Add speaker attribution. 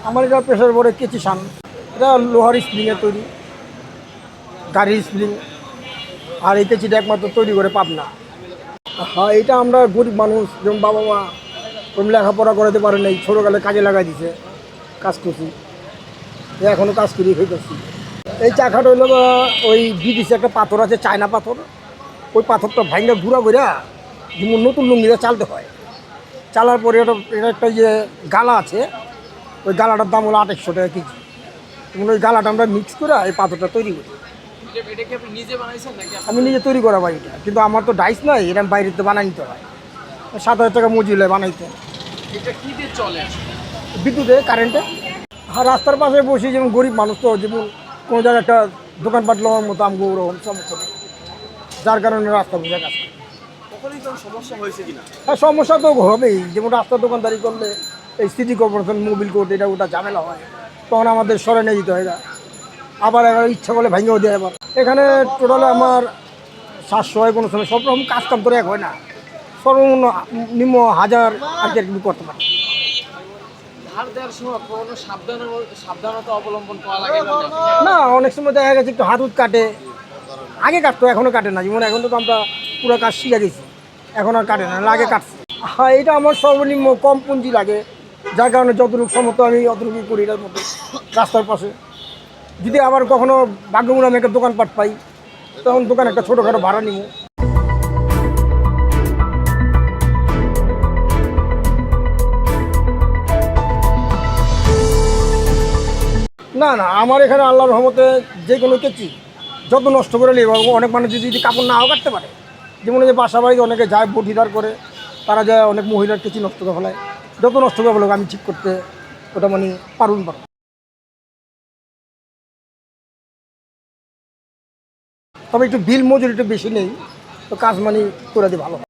Speaker 1: আমার এটা প্রেশার বোর্ডে কেচি সান, এটা লোহার স্প্রিংয়ের তৈরি, গাড়ির স্প্রিং। আর এই কেচিটা একমাত্র তৈরি করে পাবনা। হ্যাঁ, এটা আমরা গরিব মানুষ, যেমন বাবা মা ওরকম লেখাপড়া করাতে পারে নাই, ছোটোকালে কাজে লাগাই দিছে, কাজ করছি, এখনও কাজ করি হইতেছি। এই চাকাটা হইল ওই বিদেশে একটা পাথর আছে, চায়না পাথর। ওই পাথরটা ভাঙ্গা ঘুরা ঘুরা যেমন নতুন লুঙ্গিটা চালতে হয়, চালার পরে এটা একটা যে গালা আছে, ওই গালাটার দাম হলো 2800 টাকা কেজি। যেমন ওই গালাটা আমরা মিক্স করে এই পাথরটা তৈরি করি। আমি নিজে তৈরি করা ভাই এটা, কিন্তু আমার তো ডাইস নাই, এরকম বাইরেতে বানাই নিতে হয়। 7,000 টাকা মজুরি হয় বানাইতে। বিদ্যুতে, কারেন্টে। আর রাস্তার পাশে বসে, যেমন গরিব মানুষ তো, যেমন কোনো জায়গায় একটা দোকানপাট লওয়ার মতো আমগো ওরকম সমস্যা নেই, যার কারণে রাস্তা বুঝে কাজ করে। হ্যাঁ, সমস্যা তো হবেই। যেমন রাস্তার দোকানদারি করলে এই সিটি কর্পোরেশন, মোবিল কোর্ট, এটা ওটা ঝামেলা হয়, তখন আমাদের সরে নিয়ে দিতে হয়। আবার এবার ইচ্ছা করলে ভেঙেও দেয়। আবার এখানে টোটালে আমার 700 হয় কোনো সময়। সব রকম কাজ কাম করে এক হয় না, সর্বনিম্ন 1000 আর কি করতে পারে। না, অনেক সময় দেখা গেছে একটু হাত কাটে, আগে কাটতো, এখনও কাটে না। যেমন এখন তো আমরা পুরো কাজ শিখে গেছি, এখন আর কাটে না, আগে কাটছে। হ্যাঁ, এটা আমার সর্বনিম্ন কম পুঁজি লাগে, যার কারণে যতটুকু সমর্থ আমি অতটুকু করি এটার মধ্যে, রাস্তার পাশে। যদি আবার কখনো ভাগ্যমূল আমি একটা দোকানপাট পাই, তখন দোকান একটা ছোটোখাটো ভাড়া নিব। না না, আমার এখানে আল্লাহর রহমতে যে কোনো কেচি যত নষ্ট করে নিয়ে, অনেক মানুষ যদি কাপড় নাও কাটতে পারে, যেমন যে বাসা বাড়িতে অনেকে যায় বটিদার করে, তারা যায় অনেক মহিলার কেচি নষ্ট করে ফেলায়। যত নষ্ট করে ফেলো আমি ঠিক করতে ওটা মানে পারুন। তবে একটু বিল মজুরি একটু বেশি নেই, তো কাজ মানে করে দিই ভালো।